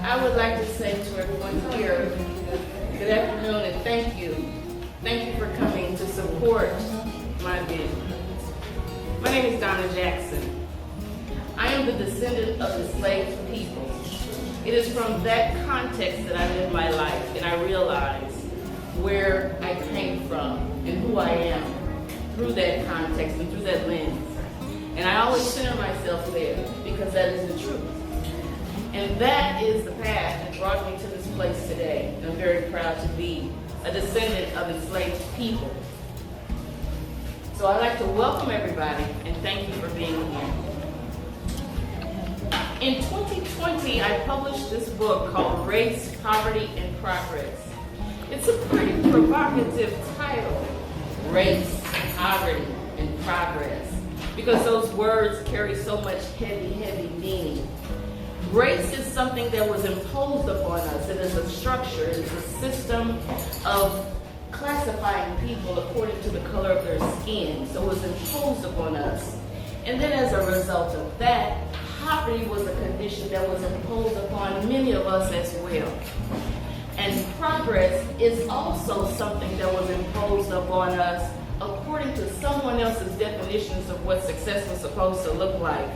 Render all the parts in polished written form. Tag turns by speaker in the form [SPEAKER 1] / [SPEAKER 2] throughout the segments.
[SPEAKER 1] I would like to say to everyone here, good afternoon and thank you. Thank you for coming to support my vision. My name is Donna Jackson. I am the descendant of enslaved people. It is from that context that I live my life and I realize where I came from and who I am through that context and through that lens. And I always center myself there because that is the truth. And that is the path that brought me to this place today. And I'm very proud to be a descendant of enslaved people. So I'd like to welcome everybody and thank you for being here. In 2020, I published this book called Race, Poverty, and Progress. It's a pretty provocative title, Race, Poverty, and Progress, because those words carry so much heavy, heavy meaning. Race is something that was imposed upon us. It is a structure, it is a system of classifying people according to the color of their skin. So it was imposed upon us. And then as a result of that, poverty was a condition that was imposed upon many of us as well. And progress is also something that was imposed upon us according to someone else's definitions of what success was supposed to look like.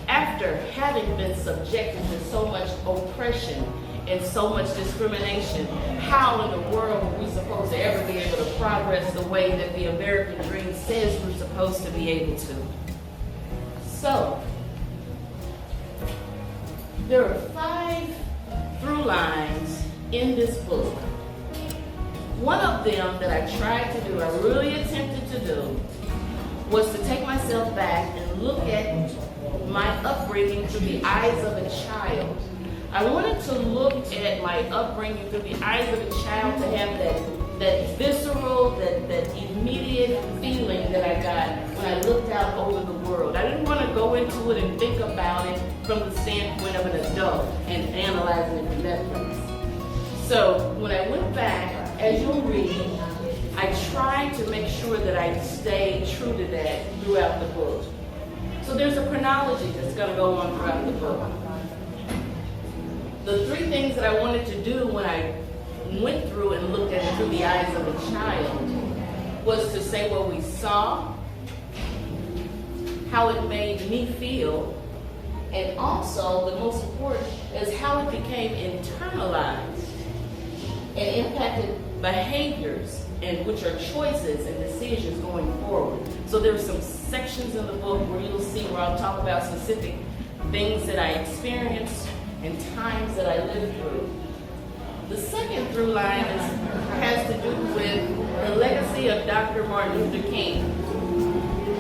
[SPEAKER 1] After having been subjected to so much oppression and so much discrimination, how in the world were we supposed to ever be able to progress the way that the American dream says we're supposed to be able to? So, there are 5 through lines in this book. One of them that I tried to do, I really attempted to do, was to take myself back and look at my upbringing through the eyes of a child. I wanted to look at my upbringing through the eyes of a child to have that visceral, that immediate feeling that I got when I looked out over the world. I didn't want to go into it and think about it from the standpoint of an adult and analyzing it from that place. So when I went back, as you'll read, I tried to make sure that I stayed true to that throughout the book. So there's a chronology that's going to go on throughout the book. The 3 things that I wanted to do when I went through and looked at it through the eyes of a child was to say what we saw, how it made me feel, and also, the most important, is how it became internalized and impacted behaviors, and which are choices and decisions going forward. So there are some sections in the book where you'll see where I'll talk about specific things that I experienced and times that I lived through. The second through line has to do with the legacy of Dr. Martin Luther King.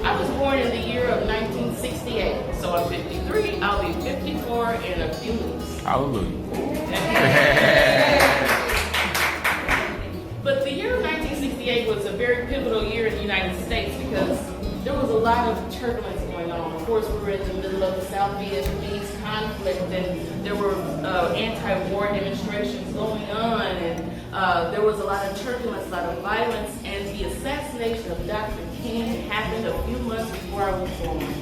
[SPEAKER 1] I was born in the year of 1968, so I'm 53. I'll be 54 in a few weeks.
[SPEAKER 2] Hallelujah.
[SPEAKER 1] But the year of 1968 was a very pivotal year in the United States because there was a lot of turbulence going on. Of course, we were in the middle of the South Vietnamese conflict, and there were anti-war demonstrations going on, and there was a lot of turbulence, a lot of violence, and the assassination of Dr. King happened a few months before I was born.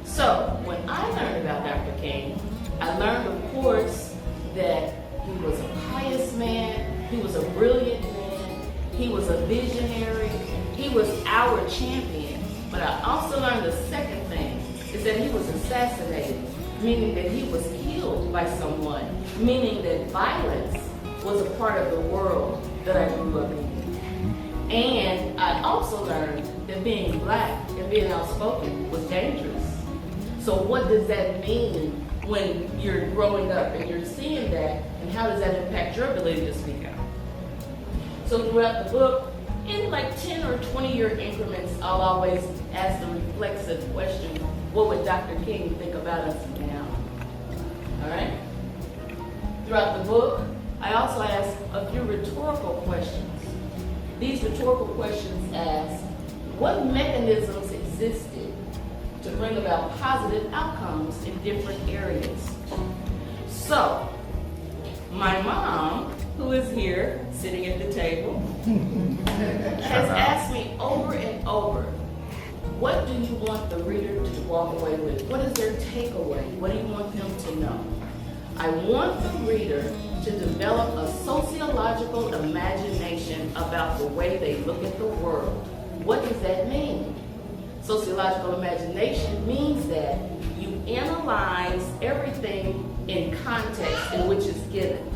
[SPEAKER 1] So, when I learned about Dr. King, I learned, of course, that he was a pious man, he was a brilliant man, he was a visionary, he was our champion. But I also learned the second thing, is that he was assassinated, meaning that he was killed by someone, meaning that violence was a part of the world that I grew up in. And I also learned that being black and being outspoken was dangerous. So what does that mean when you're growing up and you're seeing that, and how does that impact your ability to speak out? So throughout the book, in like 10 or 20 year increments, I'll always ask the reflexive question, what would Dr. King think about us now? All right? Throughout the book, I also ask a few rhetorical questions. These rhetorical questions ask, what mechanisms existed to bring about positive outcomes in different areas? So, my mom, who is here, sitting at the table, has asked me over and over, what do you want the reader to walk away with? What is their takeaway? What do you want them to know? I want the reader to develop a sociological imagination about the way they look at the world. What does that mean? Sociological imagination means that you analyze everything in context in which it's given.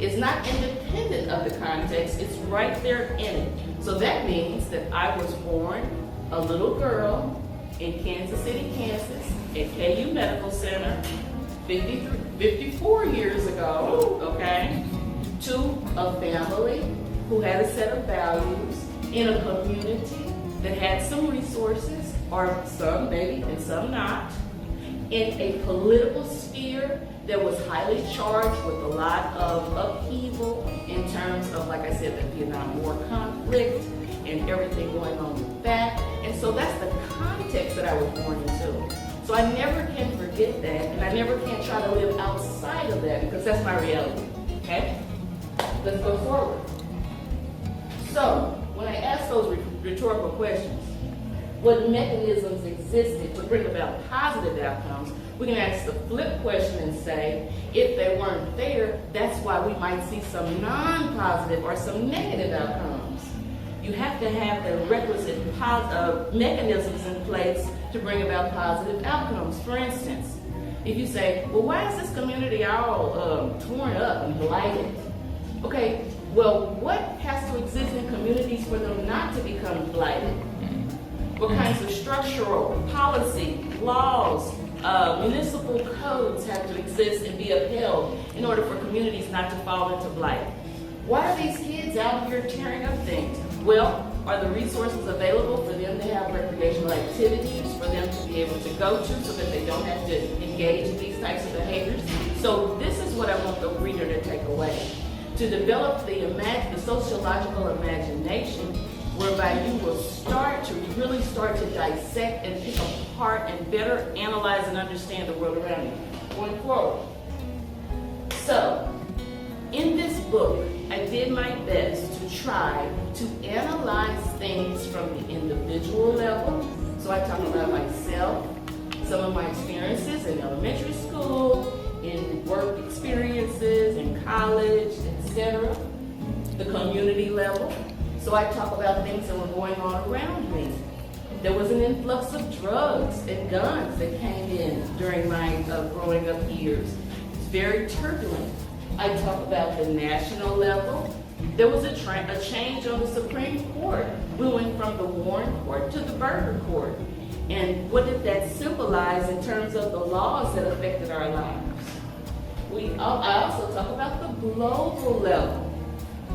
[SPEAKER 1] It's not independent of the context, it's right there in it. So that means that I was born a little girl in Kansas City, Kansas, at KU Medical Center, 54 years ago, okay, to a family who had a set of values in a community that had some resources, or some maybe and some not, in a political sphere that was highly charged with a lot of upheaval in terms of, like I said, the Vietnam War conflict and everything going on with that. And so that's the context that I was born into. So I never can forget that, and I never can try to live outside of that, because that's my reality, okay? Let's go forward. So, when I ask those rhetorical questions, what mechanisms existed to bring about positive outcomes, we can ask the flip question and say, if they weren't there, that's why we might see some non-positive or some negative outcomes. You have to have the requisite mechanisms in place to bring about positive outcomes. For instance, if you say, well, why is this community all torn up and blighted? Okay, well, what has to exist in communities for them not to become blighted? What kinds of structural, policy, laws, municipal codes have to exist and be upheld in order for communities not to fall into blight? Why are these kids out here tearing up things? Well, are the resources available for them to have recreational activities, for them to be able to go to so that they don't have to engage in these types of behaviors? So this is what I want the reader to take away. To develop the sociological imagination, whereby you will really start to dissect and pick apart and better analyze and understand the world around you going forward. So, in this book, I did my best to try to analyze things from the individual level. So I talk about myself, some of my experiences in elementary school, in work experiences, in college, etc. The community level. So I talk about things that were going on around me. There was an influx of drugs and guns that came in during my growing up years. It's very turbulent. I talk about the national level. There was a change on the Supreme Court. We went from the Warren Court to the Burger Court. And what did that symbolize in terms of the laws that affected our lives? I also talk about the global level.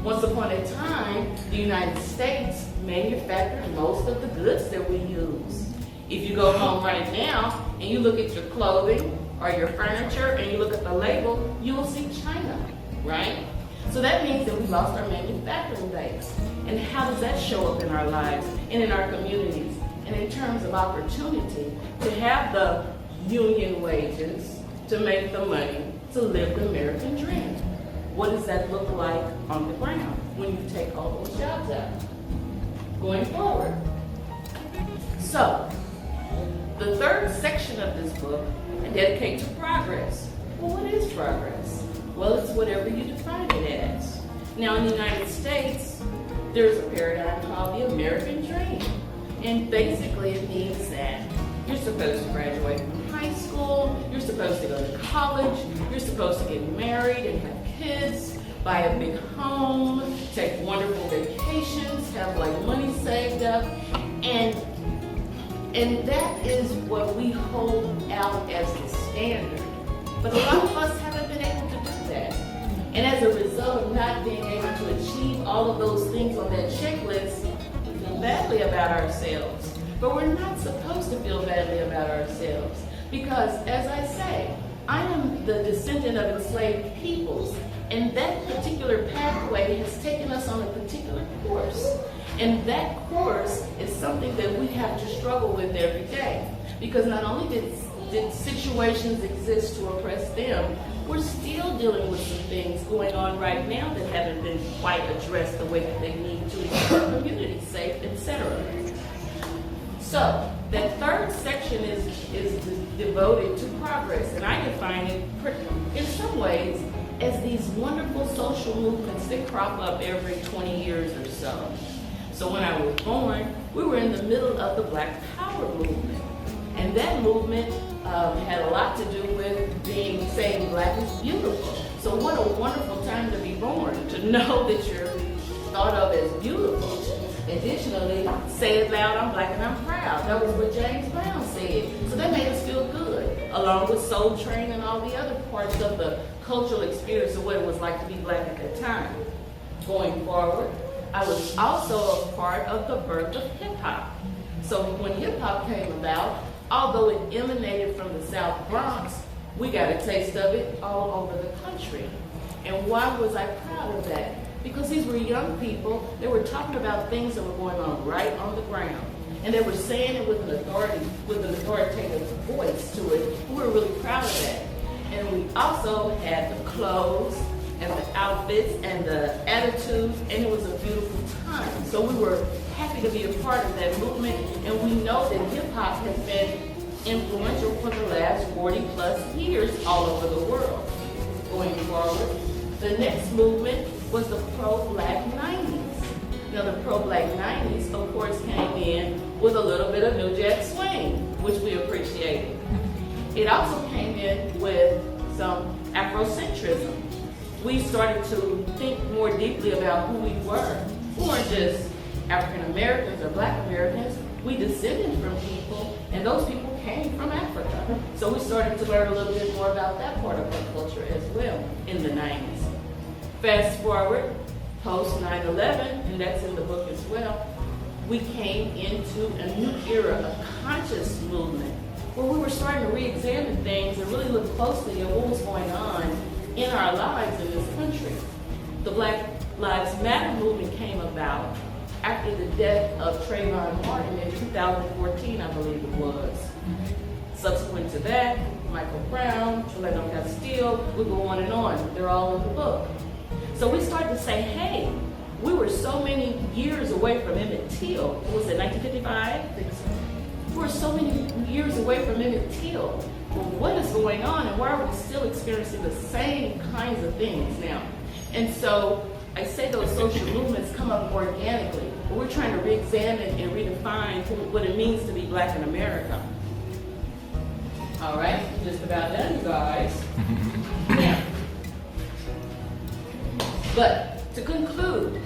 [SPEAKER 1] Once upon a time, the United States manufactured most of the goods that we use. If you go home right now and you look at your clothing or your furniture and you look at the label, you will see China, right? So that means that we lost our manufacturing base. And how does that show up in our lives and in our communities? And in terms of opportunity, to have the union wages, to make the money, to live the American dream. What does that look like on the ground when you take all those jobs out? Going forward. So, the third section of this book I dedicate to progress. Well, what is progress? Well, it's whatever you define it as. Now, in the United States, there's a paradigm called the American dream. And basically it means that you're supposed to graduate from high school, you're supposed to go to college, you're supposed to get married and have kids, buy a big home, take wonderful vacations, have like money saved up, and that is what we hold out as the standard. But a lot of us haven't been able to do that. And as a result of not being able to achieve all of those things on that checklist, we feel badly about ourselves. But we're not supposed to feel badly about ourselves. Because, as I say, I am the descendant of enslaved peoples. And that particular pathway has taken us on a particular course. And that course is something that we have to struggle with every day. Because not only did situations exist to oppress them, we're still dealing with some things going on right now that haven't been quite addressed the way that they need to keep our community safe, etc. So, That third section is devoted to progress, and I define it in some ways as these wonderful social movements that crop up every 20 years or so. So when I was born, we were in the middle of the Black Power movement, and that movement had a lot to do with saying Black is beautiful. So what a wonderful time to be born, to know that you're thought of as beautiful. Additionally, say it loud, I'm Black and I'm proud. That was what James Brown said. So that made us feel good, along with Soul Train and all the other parts of the cultural experience of what it was like to be Black at that time. Going forward, I was also a part of the birth of hip-hop. So when hip-hop came about, although it emanated from the South Bronx, we got a taste of it all over the country. And why was I proud of that? Because these were young people, they were talking about things that were going on right on the ground. And they were saying it with an authoritative voice to it. We were really proud of that. And we also had the clothes and the outfits and the attitudes, and it was a beautiful time. So we were happy to be a part of that movement, and we know that hip hop has been influential for the last 40 plus years all over the world. Going forward, the next movement was the pro-Black 90s. Now the pro-Black 90s, of course, came in with a little bit of New Jack Swing, which we appreciated. It also came in with some Afrocentrism. We started to think more deeply about who we were. We weren't just African Americans or Black Americans. We descended from people, and those people came from Africa. So we started to learn a little bit more about that part of our culture as well in the 90s. Fast forward, post 9/11, and that's in the book as well, we came into a new era of conscious movement where we were starting to re-examine things and really look closely at what was going on in our lives in this country. The Black Lives Matter movement came about after the death of Trayvon Martin in 2014, I believe it was. Subsequent to that, Michael Brown, Philando Castile, we go on and on. They're all in the book. So we started to say, hey, we were so many years away from Emmett Till. What was it, 1955? I think so. We were so many years away from Emmett Till. Well, what is going on, and why are we still experiencing the same kinds of things now? And so I say those social movements come up organically, but we're trying to re-examine and redefine what it means to be Black in America. All right, just about done, you guys. Now, but to conclude,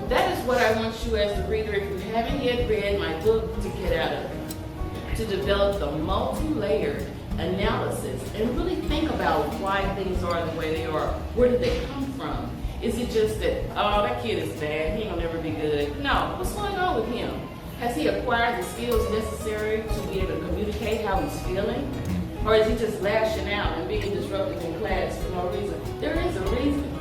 [SPEAKER 1] that is what I want you as the reader, if you haven't yet read my book, to get out of it. To develop the multi-layered analysis and really think about why things are the way they are. Where did they come from? Is it just that, oh, that kid is bad, he ain't gonna never be good? No, what's going on with him? Has he acquired the skills necessary to be able to communicate how he's feeling? Or is he just lashing out and being disruptive in class for no reason? There is a reason.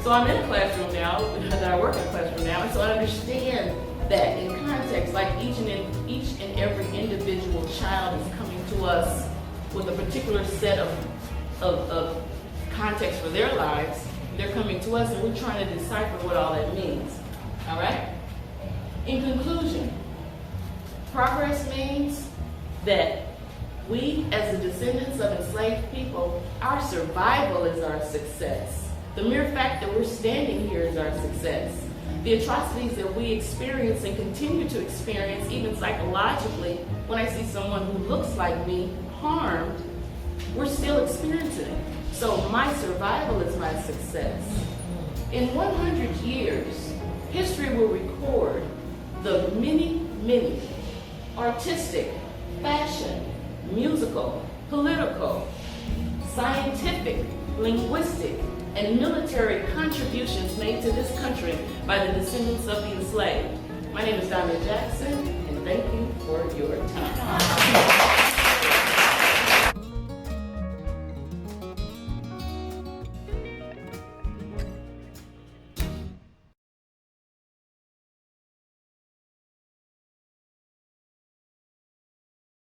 [SPEAKER 1] So I'm in a classroom now, because I work in a classroom now, and so I understand that in context, like each and every individual child is coming to us with a particular set of context for their lives. They're coming to us, and we're trying to decipher what all that means. All right? In conclusion, progress means that we, as the descendants of enslaved people, our survival is our success. The mere fact that we're standing here is our success. The atrocities that we experience and continue to experience, even psychologically, when I see someone who looks like me harmed, we're still experiencing it. So my survival is my success. In 100 years, history will record the many, many artistic, fashion, musical, political, scientific, linguistic, and military contributions made to this country by the descendants of the enslaved. My name is Donna Jackson, and thank you for your time.